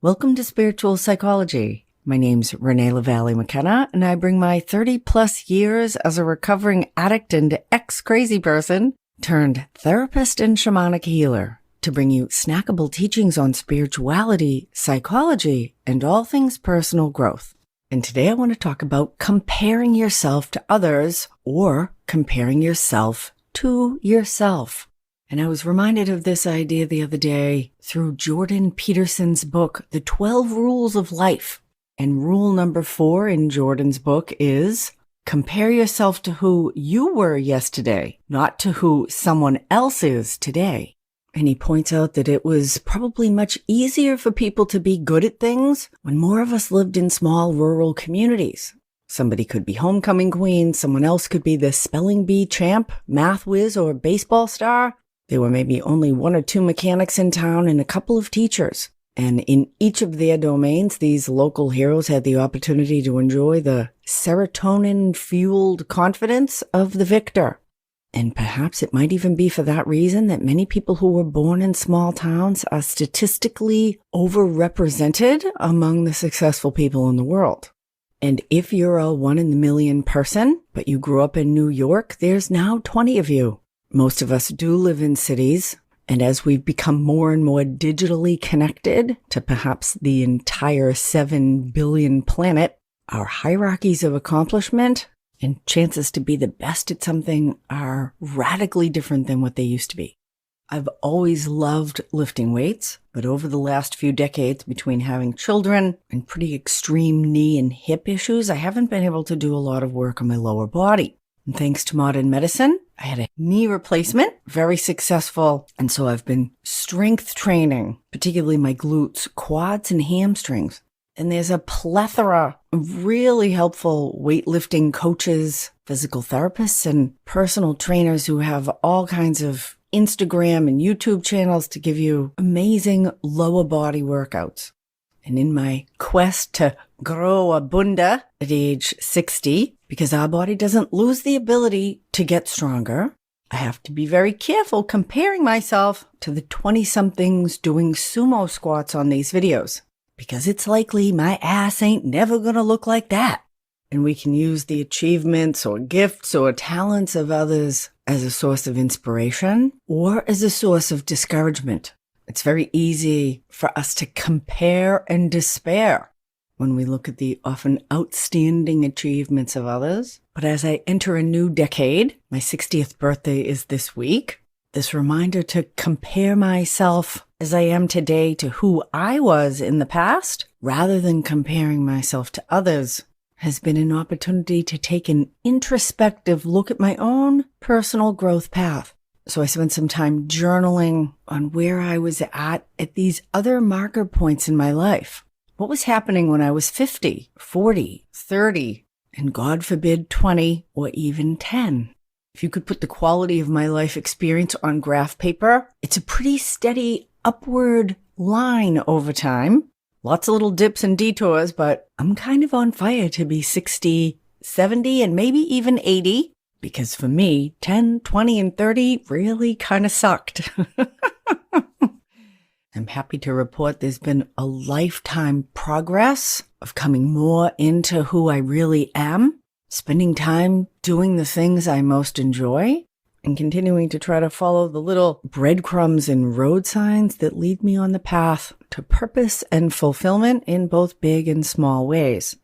Welcome to Spiritual Psychology. My name's Renee McKenna, and I bring my 30-plus years as a recovering addict and ex-crazy person turned therapist and shamanic healer to bring you snackable teachings on spirituality, psychology, and all things personal growth. And today I want to talk about comparing yourself to others or comparing yourself to yourself. And I was reminded of this idea the other day through Jordan Peterson's book, The 12 Rules of Life. And rule number 4 in Jordan's book is compare yourself to who you were yesterday, not to who someone else is today. And he points out that it was probably much easier for people to be good at things when more of us lived in small rural communities. Somebody could be homecoming queen, someone else could be the spelling bee champ, math whiz, or baseball star. There were maybe only 1 or 2 mechanics in town and a couple of teachers. And in each of their domains, these local heroes had the opportunity to enjoy the serotonin-fueled confidence of the victor. And perhaps it might even be for that reason that many people who were born in small towns are statistically overrepresented among the successful people in the world. And if you're a 1 in a million person, but you grew up in New York, there's now 20 of you. Most of us do live in cities, and as we've become more and more digitally connected to perhaps the entire 7 billion planet, our hierarchies of accomplishment and chances to be the best at something are radically different than what they used to be. I've always loved lifting weights, but over the last few decades, between having children and pretty extreme knee and hip issues, I haven't been able to do a lot of work on my lower body. And thanks to modern medicine, I had a knee replacement, very successful. And so I've been strength training, particularly my glutes, quads, and hamstrings. And there's a plethora of really helpful weightlifting coaches, physical therapists, and personal trainers who have all kinds of Instagram and YouTube channels to give you amazing lower body workouts. And in my quest to grow a bunda at age 60, because our body doesn't lose the ability to get stronger, I have to be very careful comparing myself to the 20-somethings doing sumo squats on these videos, because it's likely my ass ain't never gonna look like that. And we can use the achievements or gifts or talents of others as a source of inspiration or as a source of discouragement. It's very easy for us to compare and despair when we look at the often outstanding achievements of others. But as I enter a new decade, my 60th birthday is this week, this reminder to compare myself as I am today to who I was in the past, rather than comparing myself to others, has been an opportunity to take an introspective look at my own personal growth path. So I spent some time journaling on where I was at these other marker points in my life. What was happening when I was 50, 40, 30, and God forbid 20 or even 10? If you could put the quality of my life experience on graph paper, it's a pretty steady upward line over time. Lots of little dips and detours, but I'm kind of on fire to be 60, 70, and maybe even 80. Because for me, 10, 20, and 30 really kind of sucked. I'm happy to report there's been a lifetime progress of coming more into who I really am, spending time doing the things I most enjoy, and continuing to try to follow the little breadcrumbs and road signs that lead me on the path to purpose and fulfillment in both big and small ways.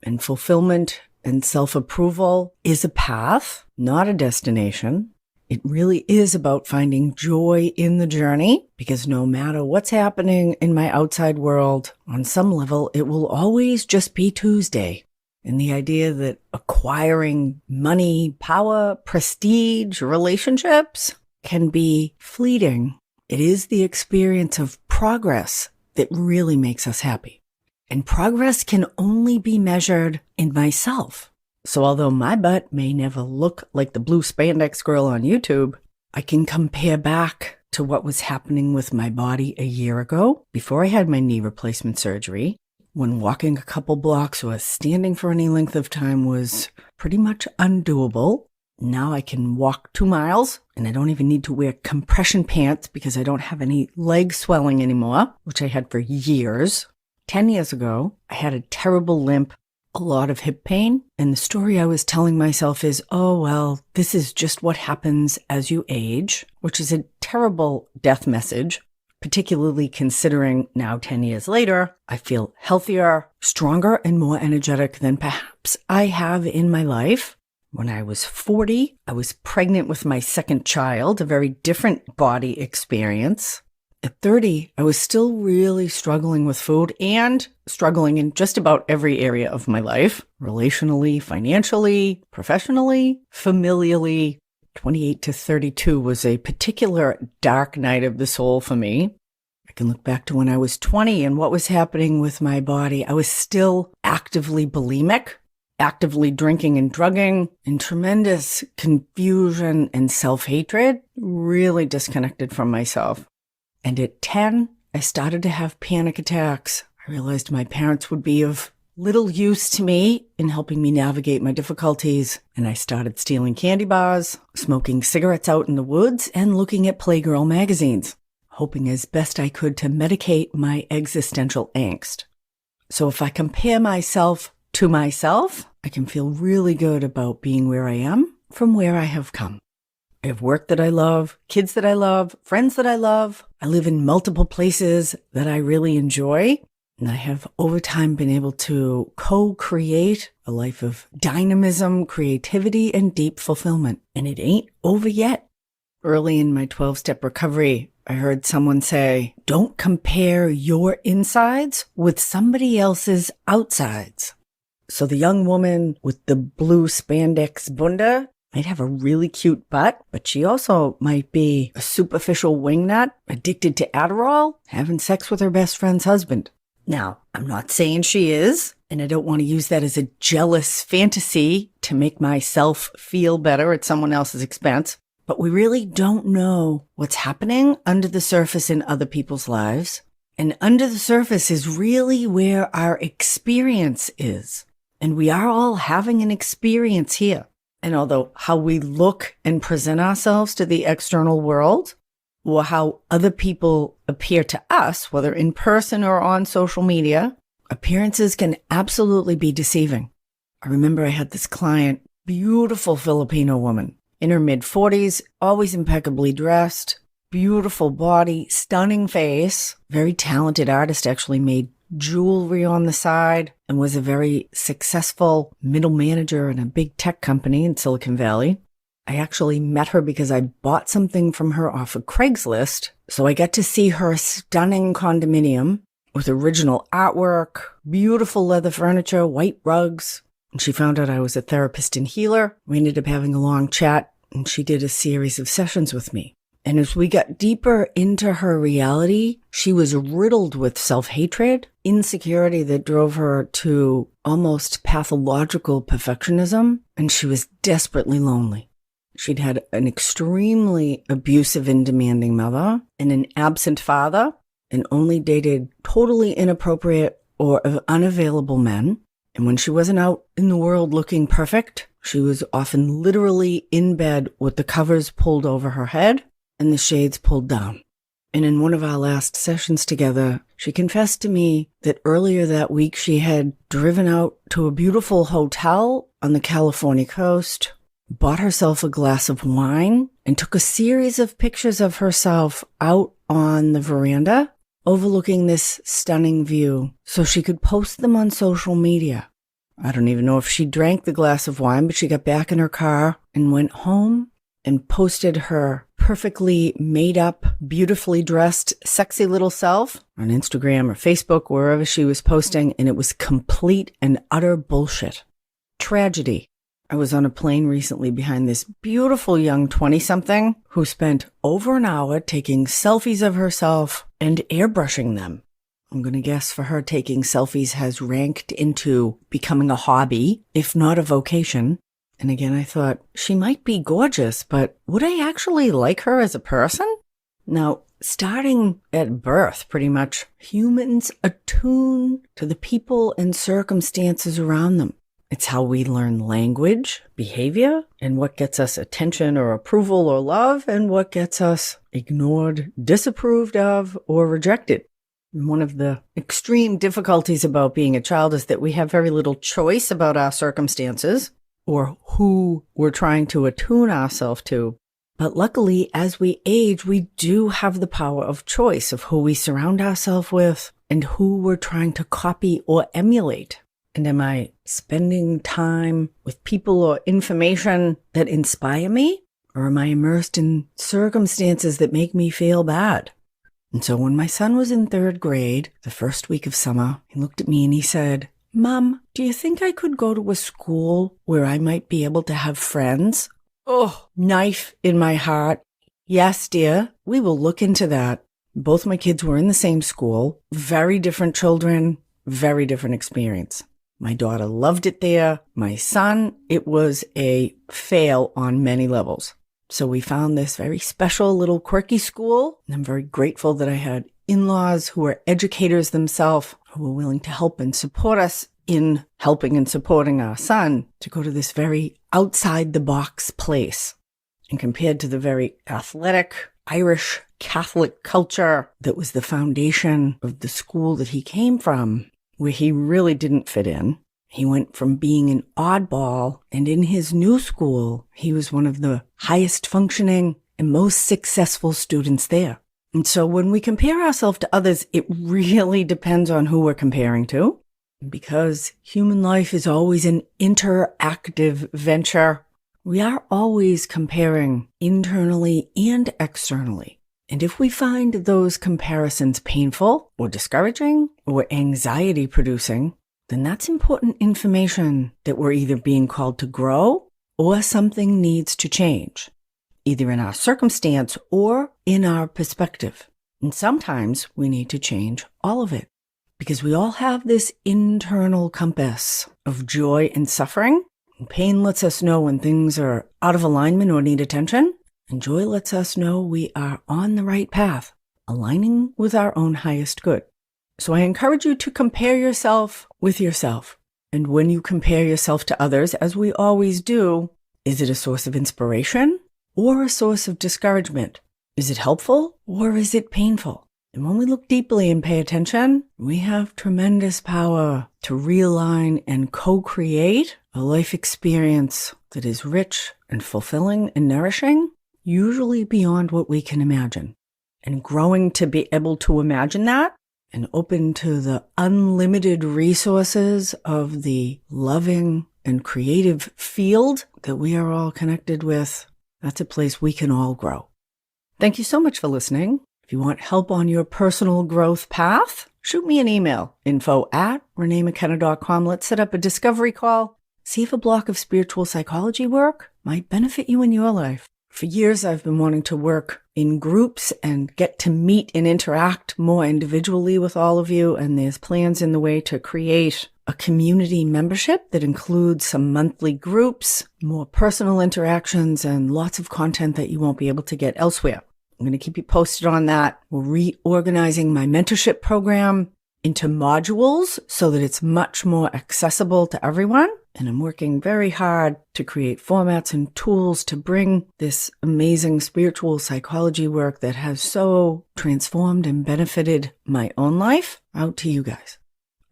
And fulfillment and self-approval is a path, not a destination. It really is about finding joy in the journey, because no matter what's happening in my outside world, on some level, it will always just be Tuesday. And the idea that acquiring money, power, prestige, relationships can be fleeting. It is the experience of progress that really makes us happy. And progress can only be measured in myself. So although my butt may never look like the blue spandex girl on YouTube, I can compare back to what was happening with my body a year ago, before I had my knee replacement surgery, when walking a couple blocks or standing for any length of time was pretty much undoable. Now I can walk 2 miles, and I don't even need to wear compression pants because I don't have any leg swelling anymore, which I had for years. 10 years ago, I had a terrible limp, a lot of hip pain, and the story I was telling myself is, oh, well, this is just what happens as you age, which is a terrible death message, particularly considering now 10 years later, I feel healthier, stronger, and more energetic than perhaps I have in my life. When I was 40, I was pregnant with my second child, a very different body experience. At 30, I was still really struggling with food and struggling in just about every area of my life, relationally, financially, professionally, familially. 28 to 32 was a particular dark night of the soul for me. I can look back to when I was 20 and what was happening with my body. I was still actively bulimic, actively drinking and drugging, in tremendous confusion and self-hatred, really disconnected from myself. And at 10, I started to have panic attacks. I realized my parents would be of little use to me in helping me navigate my difficulties, and I started stealing candy bars, smoking cigarettes out in the woods, and looking at Playgirl magazines, hoping as best I could to medicate my existential angst. So if I compare myself to myself, I can feel really good about being where I am from where I have come. I have work that I love, kids that I love, friends that I love. I live in multiple places that I really enjoy. And I have over time been able to co-create a life of dynamism, creativity, and deep fulfillment. And it ain't over yet. Early in my 12-step recovery, I heard someone say, don't compare your insides with somebody else's outsides. So the young woman with the blue spandex bunda might have a really cute butt, but she also might be a superficial wingnut, addicted to Adderall, having sex with her best friend's husband. Now, I'm not saying she is, and I don't want to use that as a jealous fantasy to make myself feel better at someone else's expense, but we really don't know what's happening under the surface in other people's lives. And under the surface is really where our experience is. And we are all having an experience here. And although how we look and present ourselves to the external world, or how other people appear to us, whether in person or on social media, appearances can absolutely be deceiving. I remember I had this client, beautiful Filipino woman, in her mid-40s, always impeccably dressed, beautiful body, stunning face, very talented artist, actually made jewelry on the side, and was a very successful middle manager in a big tech company in Silicon Valley. I actually met her because I bought something from her off of Craigslist, so I got to see her stunning condominium with original artwork, beautiful leather furniture, white rugs, and she found out I was a therapist and healer. We ended up having a long chat, and she did a series of sessions with me. And as we got deeper into her reality, she was riddled with self-hatred, insecurity that drove her to almost pathological perfectionism, and she was desperately lonely. She'd had an extremely abusive and demanding mother and an absent father, and only dated totally inappropriate or unavailable men. And when she wasn't out in the world looking perfect, she was often literally in bed with the covers pulled over her head and the shades pulled down. And in one of our last sessions together, she confessed to me that earlier that week she had driven out to a beautiful hotel on the California coast, bought herself a glass of wine, and took a series of pictures of herself out on the veranda overlooking this stunning view so she could post them on social media. I don't even know if she drank the glass of wine, but she got back in her car and went home and posted her perfectly made up, beautifully dressed, sexy little self on Instagram or Facebook, wherever she was posting, and it was complete and utter bullshit. Tragedy. I was on a plane recently behind this beautiful young 20-something who spent over an hour taking selfies of herself and airbrushing them. I'm going to guess for her taking selfies has ranked into becoming a hobby, if not a vocation. And again, I thought, she might be gorgeous, but would I actually like her as a person? Now, starting at birth, pretty much, humans attune to the people and circumstances around them. It's how we learn language, behavior, and what gets us attention or approval or love, and what gets us ignored, disapproved of, or rejected. One of the extreme difficulties about being a child is that we have very little choice about our circumstances or who we're trying to attune ourselves to. But luckily, as we age, we do have the power of choice of who we surround ourselves with and who we're trying to copy or emulate. And am I spending time with people or information that inspire me? Or am I immersed in circumstances that make me feel bad? And so when my son was in 3rd grade, the first week of summer, he looked at me and he said, "Mom, do you think I could go to a school where I might be able to have friends?" Oh, knife in my heart. Yes, dear, we will look into that. Both my kids were in the same school, very different children, very different experience. My daughter loved it there. My son, it was a fail on many levels. So we found this very special little quirky school. And I'm very grateful that I had in-laws who are educators themselves, who were willing to help and support us in helping and supporting our son to go to this very outside-the-box place. And compared to the very athletic Irish Catholic culture that was the foundation of the school that he came from, where he really didn't fit in, he went from being an oddball, and in his new school, he was one of the highest functioning and most successful students there. And so when we compare ourselves to others, it really depends on who we're comparing to. Because human life is always an interactive venture, we are always comparing internally and externally. And if we find those comparisons painful or discouraging or anxiety-producing, then that's important information that we're either being called to grow or something needs to change, either in our circumstance or in our perspective. And sometimes we need to change all of it because we all have this internal compass of joy and suffering. And pain lets us know when things are out of alignment or need attention. And joy lets us know we are on the right path, aligning with our own highest good. So I encourage you to compare yourself with yourself. And when you compare yourself to others, as we always do, is it a source of inspiration or a source of discouragement? Is it helpful or is it painful? And when we look deeply and pay attention, we have tremendous power to realign and co-create a life experience that is rich and fulfilling and nourishing, usually beyond what we can imagine. And growing to be able to imagine that and open to the unlimited resources of the loving and creative field that we are all connected with, that's a place we can all grow. Thank you so much for listening. If you want help on your personal growth path, shoot me an email, info@reneemckenna.com. Let's set up a discovery call. See if a block of spiritual psychology work might benefit you in your life. For years, I've been wanting to work in groups and get to meet and interact more individually with all of you. And there's plans in the way to create a community membership that includes some monthly groups, more personal interactions, and lots of content that you won't be able to get elsewhere. I'm going to keep you posted on that. We're reorganizing my mentorship program into modules so that it's much more accessible to everyone. And I'm working very hard to create formats and tools to bring this amazing spiritual psychology work that has so transformed and benefited my own life out to you guys.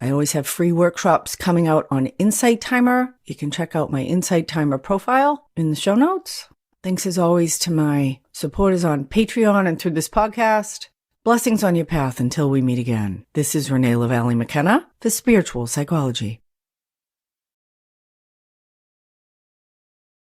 I always have free workshops coming out on Insight Timer. You can check out my Insight Timer profile in the show notes. Thanks as always to my supporters on Patreon and through this podcast. Blessings on your path until we meet again. This is Renee McKenna for Spiritual Psychology.